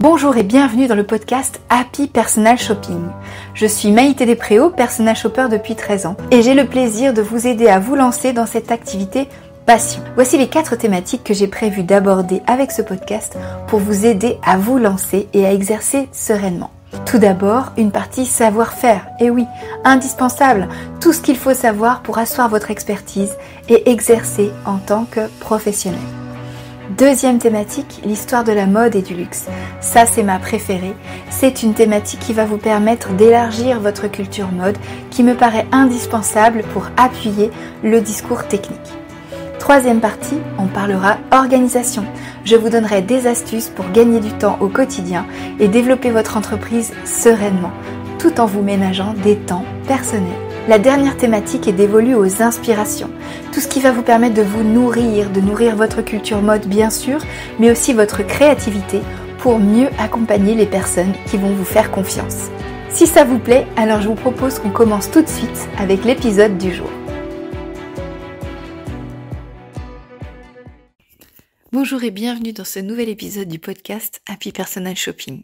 Bonjour et bienvenue dans le podcast Happy Personal Shopping. Je suis Maïté Despréaux, personal shopper depuis 13 ans et j'ai le plaisir de vous aider à vous lancer dans cette activité passion. Voici les 4 thématiques que j'ai prévu d'aborder avec ce podcast pour vous aider à vous lancer et à exercer sereinement. Tout d'abord, une partie savoir-faire. Et oui, indispensable, tout ce qu'il faut savoir pour asseoir votre expertise et exercer en tant que professionnel. Deuxième thématique, l'histoire de la mode et du luxe. Ça, c'est ma préférée. C'est une thématique qui va vous permettre d'élargir votre culture mode, qui me paraît indispensable pour appuyer le discours technique. Troisième partie, on parlera organisation. Je vous donnerai des astuces pour gagner du temps au quotidien et développer votre entreprise sereinement, tout en vous ménageant des temps personnels. La dernière thématique est dévolue aux inspirations. Tout ce qui va vous permettre de vous nourrir, de nourrir votre culture mode bien sûr, mais aussi votre créativité pour mieux accompagner les personnes qui vont vous faire confiance. Si ça vous plaît, alors je vous propose qu'on commence tout de suite avec l'épisode du jour. Bonjour et bienvenue dans ce nouvel épisode du podcast Happy Personal Shopping.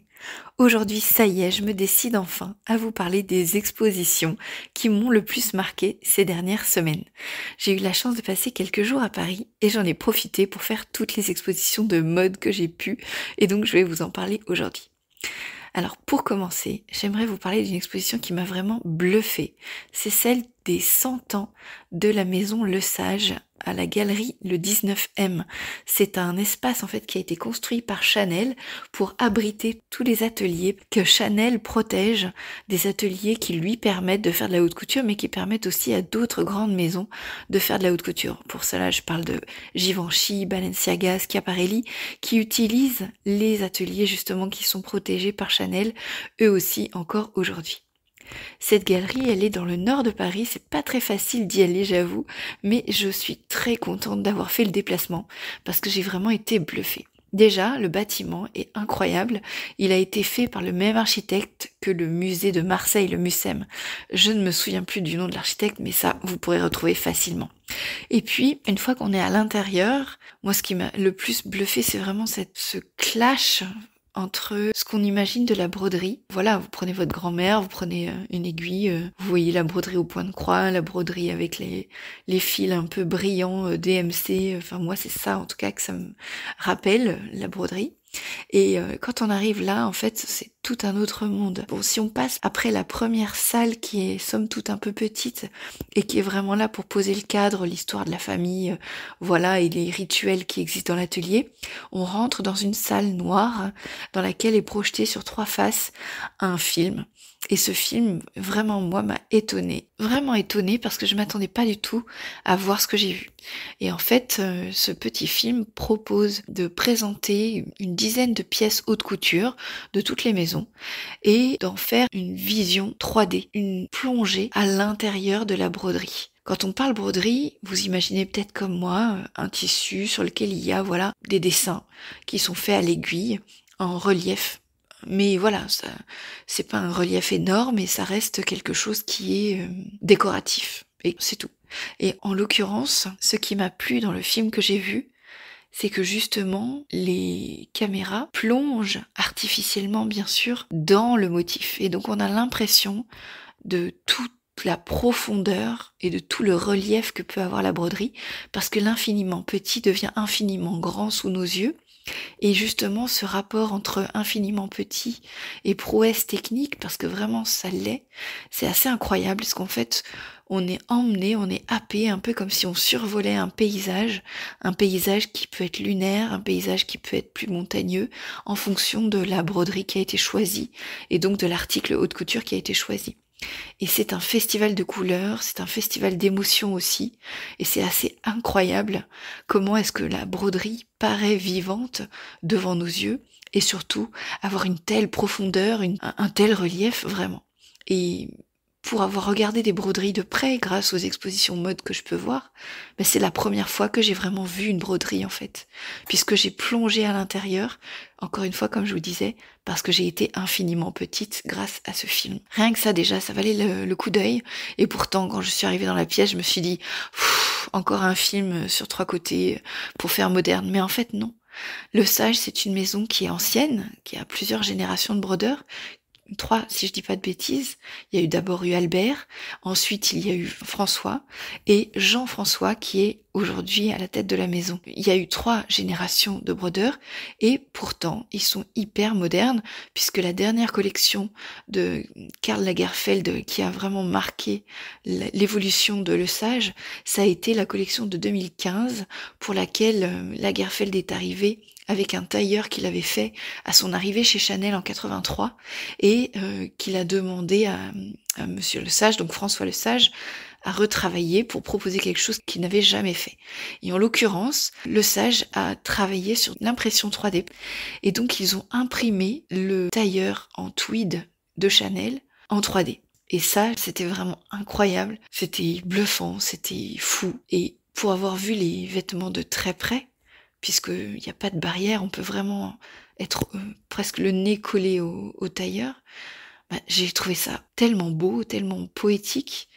Aujourd'hui, ça y est, je me décide enfin à vous parler des expositions qui m'ont le plus marqué ces dernières semaines. J'ai eu la chance de passer quelques jours à Paris et j'en ai profité pour faire toutes les expositions de mode que j'ai pu et donc je vais vous en parler aujourd'hui. Alors pour commencer, j'aimerais vous parler d'une exposition qui m'a vraiment bluffée. C'est celle des 100 ans de la maison Le Sage à la galerie le 19M. C'est un espace en fait qui a été construit par Chanel pour abriter tous les ateliers que Chanel protège, des ateliers qui lui permettent de faire de la haute couture mais qui permettent aussi à d'autres grandes maisons de faire de la haute couture. Pour cela, je parle de Givenchy, Balenciaga, Schiaparelli qui utilisent les ateliers justement qui sont protégés par Chanel, eux aussi encore aujourd'hui. Cette galerie, elle est dans le nord de Paris, c'est pas très facile d'y aller, j'avoue, mais je suis très contente d'avoir fait le déplacement parce que j'ai vraiment été bluffée. Déjà, le bâtiment est incroyable, il a été fait par le même architecte que le musée de Marseille, le Mucem. Je ne me souviens plus du nom de l'architecte, mais ça, vous pourrez retrouver facilement. Et puis, une fois qu'on est à l'intérieur, moi ce qui m'a le plus bluffé, c'est vraiment ce clash entre ce qu'on imagine de la broderie. Voilà, vous prenez votre grand-mère, vous prenez une aiguille, vous voyez la broderie au point de croix, la broderie avec les fils un peu brillants DMC, enfin moi c'est ça en tout cas que ça me rappelle, la broderie. Et quand on arrive là, en fait, c'est tout un autre monde. Bon, si on passe après la première salle qui est somme toute un peu petite et qui est vraiment là pour poser le cadre, l'histoire de la famille, voilà, et les rituels qui existent dans l'atelier, on rentre dans une salle noire dans laquelle est projeté sur 3 faces un film. Et ce film, vraiment, moi, m'a étonnée. Vraiment étonnée parce que je m'attendais pas du tout à voir ce que j'ai vu. Et en fait, ce petit film propose de présenter une dizaine de pièces haute couture de toutes les maisons et d'en faire une vision 3D, une plongée à l'intérieur de la broderie. Quand on parle broderie, vous imaginez peut-être comme moi un tissu sur lequel il y a des dessins qui sont faits à l'aiguille en relief. Mais voilà, ça, c'est pas un relief énorme et ça reste quelque chose qui est décoratif. Et c'est tout. Et en l'occurrence, ce qui m'a plu dans le film que j'ai vu, c'est que justement, les caméras plongent artificiellement, bien sûr, dans le motif. Et donc on a l'impression de toute la profondeur et de tout le relief que peut avoir la broderie, parce que l'infiniment petit devient infiniment grand sous nos yeux. Et justement, ce rapport entre infiniment petit et prouesse technique, parce que vraiment ça l'est, c'est assez incroyable, parce qu'en fait, on est emmené, on est happé, un peu comme si on survolait un paysage qui peut être lunaire, un paysage qui peut être plus montagneux, en fonction de la broderie qui a été choisie, et donc de l'article haute couture qui a été choisi. Et c'est un festival de couleurs, c'est un festival d'émotions aussi, et c'est assez incroyable comment est-ce que la broderie paraît vivante devant nos yeux, et surtout avoir une telle profondeur, un tel relief vraiment. Et pour avoir regardé des broderies de près grâce aux expositions mode que je peux voir, mais c'est la première fois que j'ai vraiment vu une broderie en fait, puisque j'ai plongé à l'intérieur, encore une fois comme je vous disais, parce que j'ai été infiniment petite grâce à ce film. Rien que ça déjà, ça valait le coup d'œil, et pourtant quand je suis arrivée dans la pièce, je me suis dit, encore un film sur 3 côtés pour faire moderne, mais en fait non. Le Sage, c'est une maison qui est ancienne, qui a plusieurs générations de brodeurs. 3, si je dis pas de bêtises. Il y a d'abord eu Albert, ensuite il y a eu François et Jean-François qui est aujourd'hui à la tête de la maison. Il y a eu 3 générations de brodeurs et pourtant ils sont hyper modernes puisque la dernière collection de Karl Lagerfeld qui a vraiment marqué l'évolution de Le Sage, ça a été la collection de 2015 pour laquelle Lagerfeld est arrivé avec un tailleur qu'il avait fait à son arrivée chez Chanel en 83 et qu'il a demandé à Monsieur Le Sage, donc François Le Sage, à retravailler pour proposer quelque chose qu'il n'avait jamais fait. Et en l'occurrence, Le Sage a travaillé sur l'impression 3D et donc ils ont imprimé le tailleur en tweed de Chanel en 3D. Et ça, c'était vraiment incroyable, c'était bluffant, c'était fou. Et pour avoir vu les vêtements de très près, puisqu'il n'y a pas de barrière, on peut vraiment être presque le nez collé au tailleur, j'ai trouvé ça tellement beau, tellement poétique,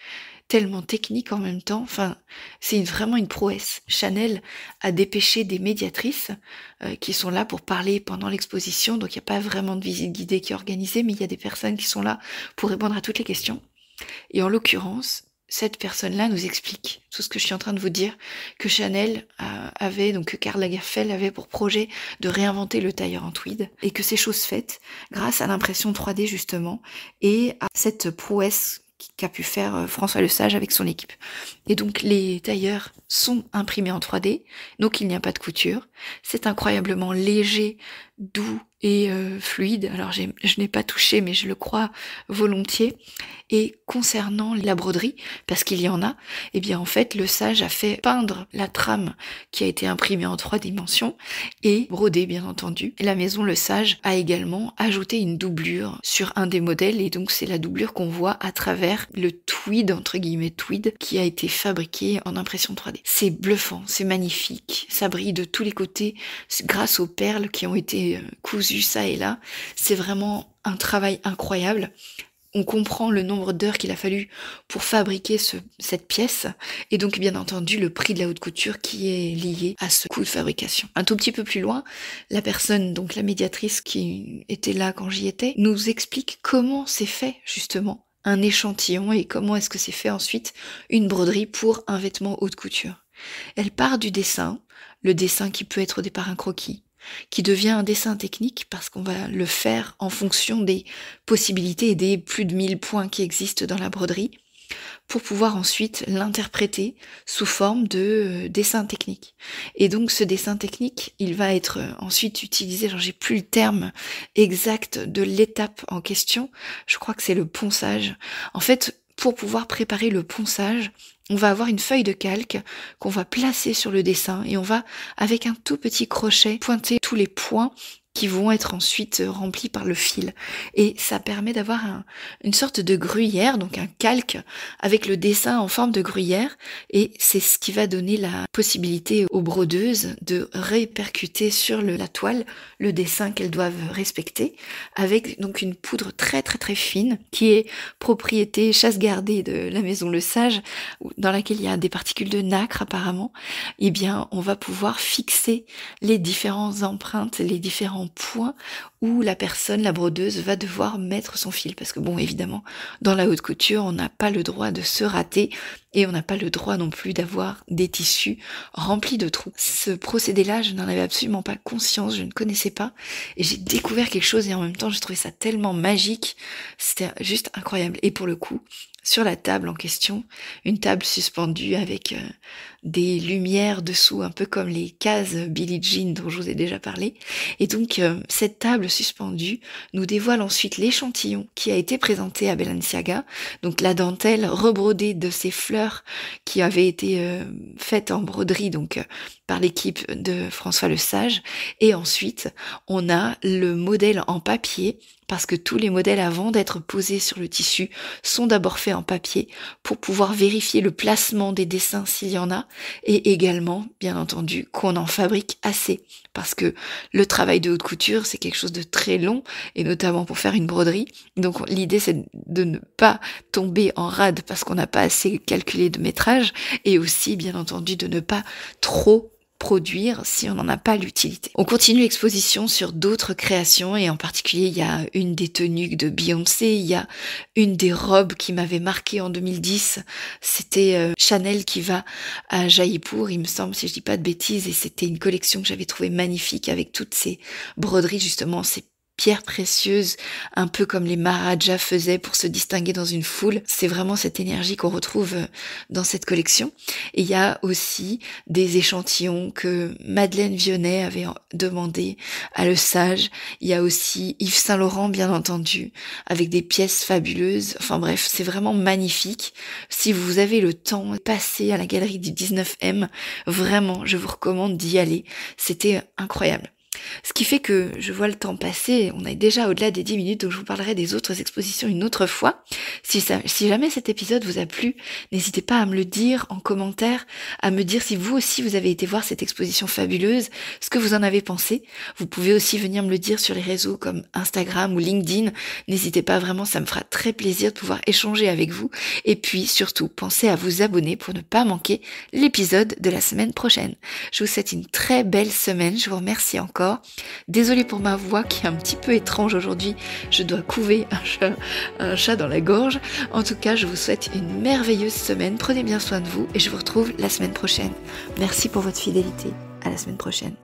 tellement technique en même temps. Enfin, c'est vraiment une prouesse. Chanel a dépêché des médiatrices qui sont là pour parler pendant l'exposition, donc il n'y a pas vraiment de visite guidée qui est organisée, mais il y a des personnes qui sont là pour répondre à toutes les questions. Et en l'occurrence, cette personne-là nous explique tout ce que je suis en train de vous dire, que Chanel avait, donc que Karl Lagerfeld avait pour projet de réinventer le tailleur en tweed, et que c'est chose faite grâce à l'impression 3D justement, et à cette prouesse qu'a pu faire François Le Sage avec son équipe. Et donc les tailleurs sont imprimés en 3D, donc il n'y a pas de couture, c'est incroyablement léger, doux et fluide. Alors je n'ai pas touché, mais je le crois volontiers. Et concernant la broderie, parce qu'il y en a, eh bien en fait Le Sage a fait peindre la trame qui a été imprimée en 3 dimensions et brodée bien entendu. Et la maison Le Sage a également ajouté une doublure sur un des modèles et donc c'est la doublure qu'on voit à travers le tweed, entre guillemets tweed, qui a été fabriqué en impression 3D. C'est bluffant, c'est magnifique, ça brille de tous les côtés grâce aux perles qui ont été cousues ça et là. C'est vraiment un travail incroyable. On comprend le nombre d'heures qu'il a fallu pour fabriquer cette pièce et donc bien entendu le prix de la haute couture qui est lié à ce coût de fabrication. Un tout petit peu plus loin, la personne, donc la médiatrice qui était là quand j'y étais, nous explique comment c'est fait justement un échantillon et comment est-ce que c'est fait ensuite une broderie pour un vêtement haute couture. Elle part du dessin, le dessin qui peut être au départ un croquis, qui devient un dessin technique parce qu'on va le faire en fonction des possibilités et des plus de 1000 points qui existent dans la broderie, pour pouvoir ensuite l'interpréter sous forme de dessin technique. Et donc ce dessin technique, il va être ensuite utilisé, j'ai plus le terme exact de l'étape en question, je crois que c'est le ponçage. En fait, pour pouvoir préparer le ponçage, on va avoir une feuille de calque qu'on va placer sur le dessin et on va, avec un tout petit crochet, pointer tous les points qui vont être ensuite remplis par le fil. Et ça permet d'avoir une sorte de gruyère, donc un calque avec le dessin en forme de gruyère. Et c'est ce qui va donner la possibilité aux brodeuses de répercuter sur la toile le dessin qu'elles doivent respecter, avec donc une poudre très très très fine qui est propriété chasse gardée de la maison Le Sage, dans laquelle il y a des particules de nacre apparemment. Eh bien, on va pouvoir fixer les différentes empreintes, les différents points où la personne, la brodeuse, va devoir mettre son fil. Parce que bon, évidemment, dans la haute couture, on n'a pas le droit de se rater et on n'a pas le droit non plus d'avoir des tissus remplis de trous. Ce procédé-là, je n'en avais absolument pas conscience, je ne connaissais pas et j'ai découvert quelque chose et en même temps, j'ai trouvé ça tellement magique. C'était juste incroyable. Et pour le coup, sur la table en question, une table suspendue avec des lumières dessous, un peu comme les cases Billie Jean dont je vous ai déjà parlé. Et donc, cette table suspendue nous dévoile ensuite l'échantillon qui a été présenté à Balenciaga, donc la dentelle rebrodée de ces fleurs qui avaient été faites en broderie donc par l'équipe de François Le Sage. Et ensuite, on a le modèle en papier, parce que tous les modèles avant d'être posés sur le tissu sont d'abord faits en papier pour pouvoir vérifier le placement des dessins s'il y en a, et également, bien entendu, qu'on en fabrique assez, parce que le travail de haute couture, c'est quelque chose de très long, et notamment pour faire une broderie. Donc l'idée, c'est de ne pas tomber en rade parce qu'on n'a pas assez calculé de métrage, et aussi, bien entendu, de ne pas trop produire si on n'en a pas l'utilité. On continue l'exposition sur d'autres créations et en particulier il y a une des tenues de Beyoncé, il y a une des robes qui m'avait marqué en 2010, c'était Chanel qui va à Jaipur, il me semble, si je dis pas de bêtises, et c'était une collection que j'avais trouvée magnifique avec toutes ces broderies justement, ces pierres précieuses, un peu comme les Maharajas faisaient pour se distinguer dans une foule. C'est vraiment cette énergie qu'on retrouve dans cette collection. Et il y a aussi des échantillons que Madeleine Vionnet avait demandé à Le Sage. Il y a aussi Yves Saint Laurent, bien entendu, avec des pièces fabuleuses. Enfin bref, c'est vraiment magnifique. Si vous avez le temps de passer à la galerie du 19M, vraiment, je vous recommande d'y aller. C'était incroyable. Ce qui fait que je vois le temps passer, on est déjà au-delà des 10 minutes, donc je vous parlerai des autres expositions une autre fois. Si jamais cet épisode vous a plu, n'hésitez pas à me le dire en commentaire, à me dire si vous aussi vous avez été voir cette exposition fabuleuse, ce que vous en avez pensé. Vous pouvez aussi venir me le dire sur les réseaux comme Instagram ou LinkedIn. N'hésitez pas, vraiment, ça me fera très plaisir de pouvoir échanger avec vous. Et puis surtout, pensez à vous abonner pour ne pas manquer l'épisode de la semaine prochaine. Je vous souhaite une très belle semaine, je vous remercie encore. Désolée pour ma voix qui est un petit peu étrange aujourd'hui, je dois couver un chat dans la gorge. En tout cas, je vous souhaite une merveilleuse semaine, prenez bien soin de vous et je vous retrouve la semaine prochaine. Merci pour votre fidélité, à la semaine prochaine.